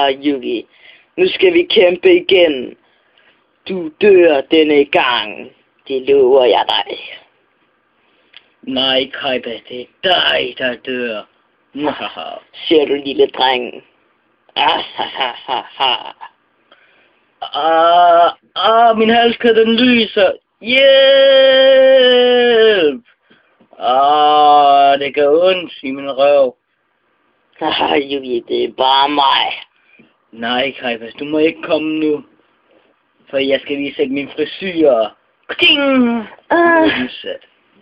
Haha, Yugi. Nu skal vi kæmpe igen. Du dør denne gang. Det lover jeg dig. Nej, Kaiba, det er dig, der dør. Ser du, lille dreng? Min halskæde, den lyser. Hjælp! Det gør ondt i min røv. Haha, Yugi, det er bare mig. Nej, Kaiba, du må ikke komme nu. For jeg skal lige sætte min frisyr. Kting!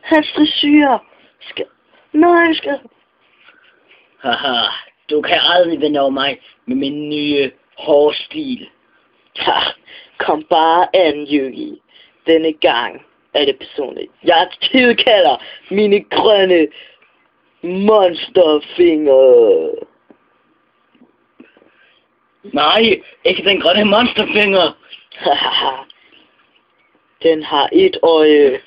Hans frisyr. Nej, skal... Haha, du kan aldrig vinde over mig med min nye hårstil. Kom bare an, Yugi. Denne gang er det personligt. Jeg tilkalder mine grønne monsterfingre. Nej, ikke den grønne monsterfinger. Den har et øje.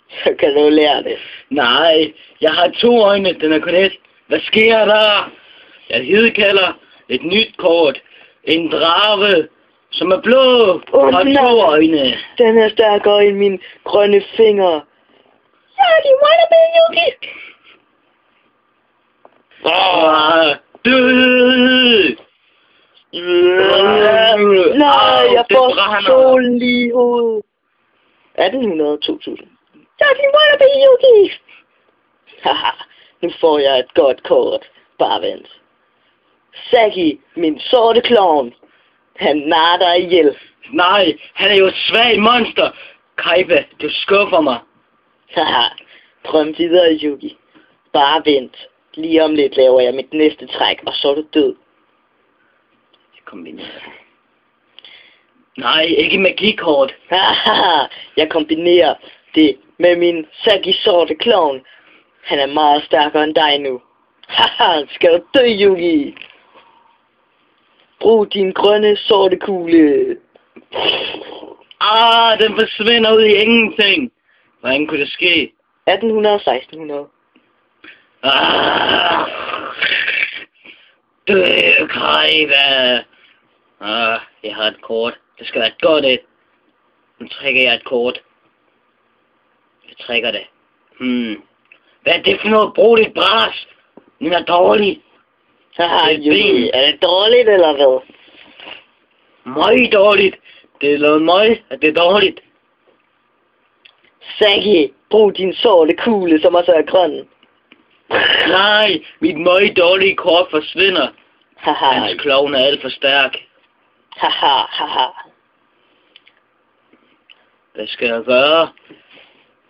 Så kan du lære det. Nej, jeg har 2 øjne, den er kun et. Hvad sker der? Jeg hidkalder et nyt kort. En drage, som er blå og har 2 øjne. Den er stærkere end min grønne finger. Ja, de wanna be Yugi. Død! Nej, jeg får solen lige i hovedet. 1800, 2000. Ja, de wanna be Yugi. Haha, nu får jeg et godt kort. Bare vent. Saki, min sorte klovn. Han narrer dig ihjel. Nej, han er jo et svagt monster. Kaiba, du skuffer mig. Haha, drøm videre, Yugi. Bare vent. Lige om lidt laver jeg mit næste træk, og så er du død. Jeg kombinerer. Nej, ikke magikort. Haha, jeg kombinerer det med min Saki sorte klovn. Han er meget stærkere end dig nu. Haha, skal du dø, Yugi? Brug din grønne sorte kugle. Den forsvinder ud i ingenting. Hvordan kunne det ske? 1800 og 1600. Død, Kaiba. Jeg har et kort. Det skal være et godt et. Nu trækker jeg et kort. Jeg trækker det. Hvad er det for noget? Brug dit bras. Den er dårlig. Haha, Yugi, er det dårligt eller hvad? Meget dårligt. Det er lavet mig, at det er dårligt. Saki, brug din sorte kugle, som også er grøn. Nej, mit meget dårlige kort forsvinder. Hans klovn er alt for stærk. Haha. Hvad skal jeg gøre?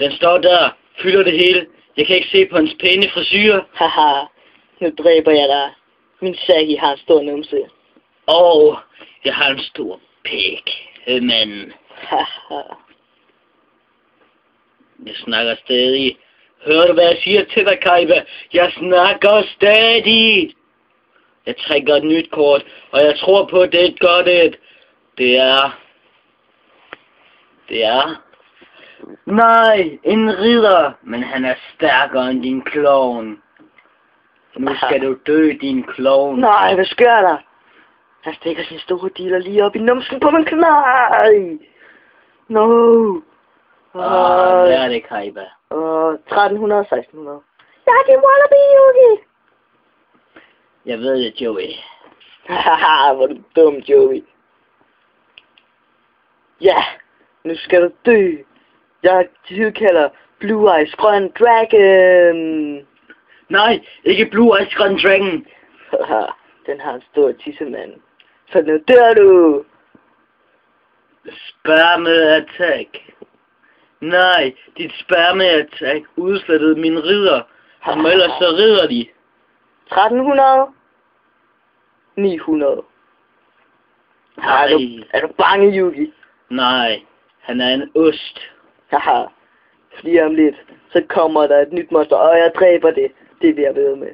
Den står der, fylder det hele. Jeg kan ikke se på hans pæne frisyr. Haha, nu dræber jeg dig. Min Saki har en stor numse. Jeg har en stor pæk, men... Jeg snakker stadig. Hører du, hvad jeg siger til dig, Kaiba? Jeg snakker stadig. Jeg trækker et nyt kort, og jeg tror på, at det er et godt et. Det er... Nej, en ridder, men han er stærkere end din klovn. Nu skal du dø, din klovn. Nej, hvad sker der? Han stikker sin store dealer lige op i numsen på min knæ. No. Hvad er det, Kaiba? 1300 og 1600. Ja, det wanna be Yugi. Jeg ved det, Joey. Haha, hvor er du dum, Joey. Ja, nu skal du dø. Jeg tilkalder Blue Eyes Grøn Dragon. Nej, ikke Blue Eyes Grøn Dragon. Den har en stor tissemand. Så nu dør du. Sperme-attack. Nej, dit sperme-attack udslettede min ridder. Som ellers så ridder de. 1300. 900. Er du bange, Yugi? Nej, han er en ost. Haha. Lige om lidt, så kommer der et nyt monster, og jeg dræber det. Det vil jeg ved med.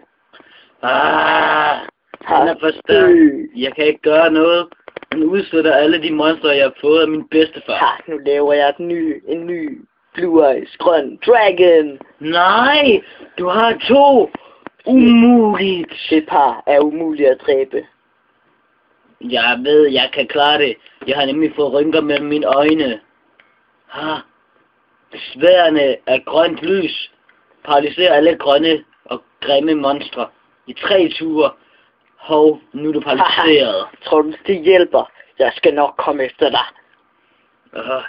Han er for stærk. Jeg kan ikke gøre noget. Han udsletter alle de monstre, jeg har fået af min bedstefar. Nu laver jeg en ny Blue Eyes Grøn Dragon. Nej, du har 2. Umuligt. Det par er umuligt at dræbe. Jeg ved, jeg kan klare det. Jeg har nemlig fået rynker mellem mine øjne. Sværene af grønt lys paralyserer alle grønne og grimme monstre i 3 ture. Hov, nu er du paralyseret. Tror du, det hjælper? Jeg skal nok komme efter dig.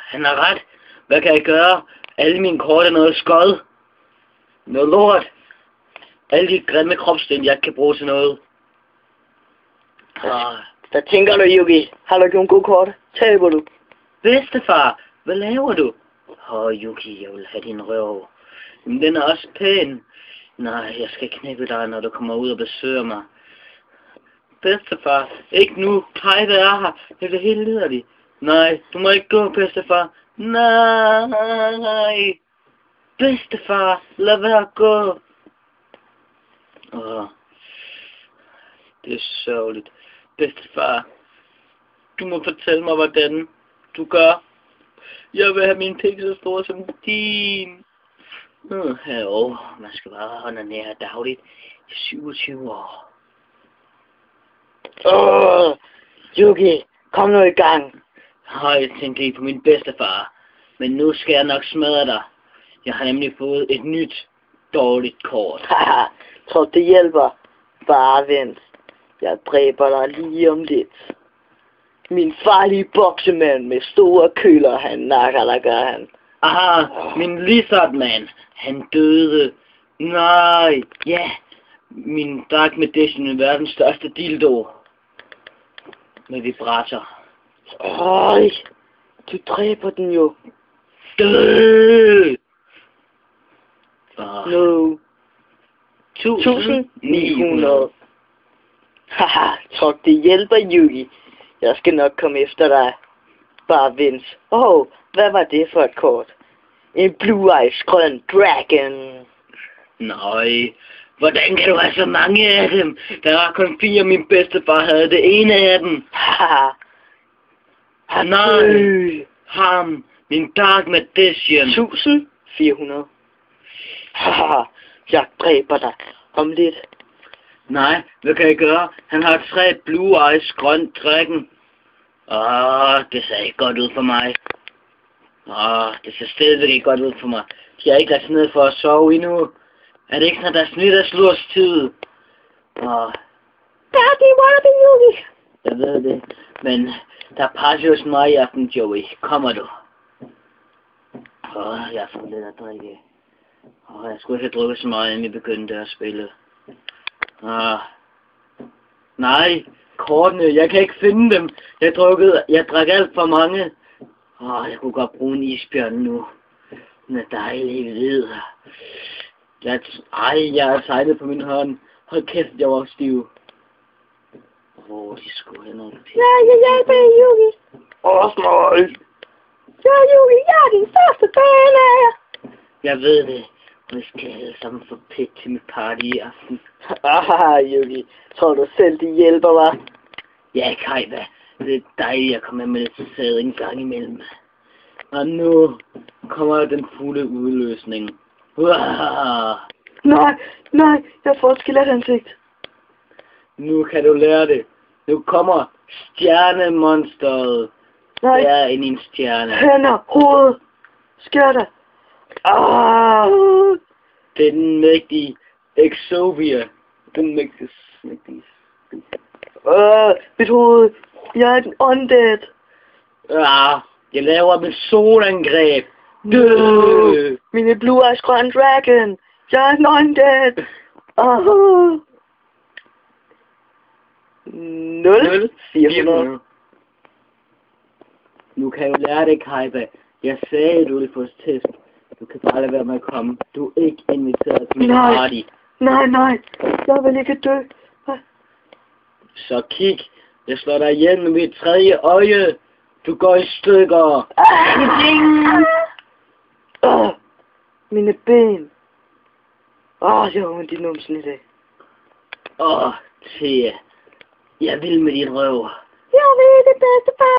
Han har ret. Hvad kan jeg gøre? Alle mine kort er noget skod. Noget lort. Alle de grimme kropsdele, jeg kan bruge til noget. Hvad tænker du, Yugi? Har du ikke nogen gode kort? Taber du? Bedstefar, hvad laver du? Yugi, jeg vil have din røv. Men den er også pæn. Nej, jeg skal knæppe dig, når du kommer ud og besøger mig. Bedstefar, ikke nu. Kajve er her. Det er helt liderligt. Nej, du må ikke gå, bedstefar. Nej. Bedstefar, lad være at gå. Det er sørgeligt. Bedstefar, du må fortælle mig, hvordan du gør. Jeg vil have min pik så stor som din. Man skal bare onanere dagligt i 27 år. Yugi, kom nu i gang. Jeg tænkte ikke på min bedstefar. Men nu skal jeg nok smadre dig. Jeg har nemlig fået et nyt dårligt kort. Tror det hjælper? Bare vent. Jeg dræber dig lige om lidt. Min farlige boksemand med store køler, han nakker dig, gør han. Min lizardman, han døde. Nej, ja. Min Dark Magician er verdens største dildo. Med vibrator. Du dræber den jo. Død! No. 1900. Tror det hjælper, Yugi. Jeg skal nok komme efter dig. Bare vent. Hvad var det for et kort? En Blue Eyes grøn dragon. Nej, hvordan kan du have så mange af dem? Der var kun 4, min bedstefar havde det ene af dem. Nej, ham, min Dark Magician. 1400. Jeg dræber dig om lidt. Nej, hvad kan jeg gøre? Han har 3 Blue Eyes grøn dragon. Det ser ikke godt ud for mig. Det ser stadigvæk ikke godt ud for mig. De har ikke lagt sig ned for at sove endnu. Er det ikke sådan, der er snidt af slurstid? Daddy, wannabe Yugi. Jeg ved det, men der er party hos mig i aften, Joey. Kommer du? Jeg har fået lidt at drikke. Jeg skulle ikke have drukket så meget, inden vi begyndte at spille. Nej, kortene, jeg kan ikke finde dem. Jeg drak alt for mange. Jeg kunne godt bruge en isbjørn nu. Den er dejlig hvid. Jeg har tegnet på min hånd. Hold kæft, jeg var stiv. De skulle have noget pænt. Ja, jeg hjælper Yugi. Snøj. Ja, Yugi, jeg er din største fan af jer. Jeg ved det. Vi skal alle sammen få pæt til mit party i aften. Yugi. Tror du selv, de hjælper mig? Ja, Kajva. Det er dejligt at komme med lidt sæd en gang imellem. Og nu kommer den fulde udløsning. Nej, jeg får et skeletansigt. Nu kan du lære det. Nu kommer stjernemonsteret. Nej. Det er en stjerne. Hænder, hoved, skærter. Det er den mægtige Exovia. Den mægtige. Mit hoved. Jeg er en undead. Jeg laver mit solangreb. Mine Blue Eyes grøn dragon. Jeg er en undead. 400. Nu kan jeg jo lære det, Kajva. Jeg sagde, du ville få test. Du kan bare lade være med at komme. Du er ikke inviteret til min party. Nej. Jeg vil ikke dø. Så kig. Jeg slår dig ihjel med mit 3. øje. Du går i stykker. Mine ben. Jeg har ondt i numsen i dag. Thea. Jeg vil med din røv. Jeg vil det bedste, far.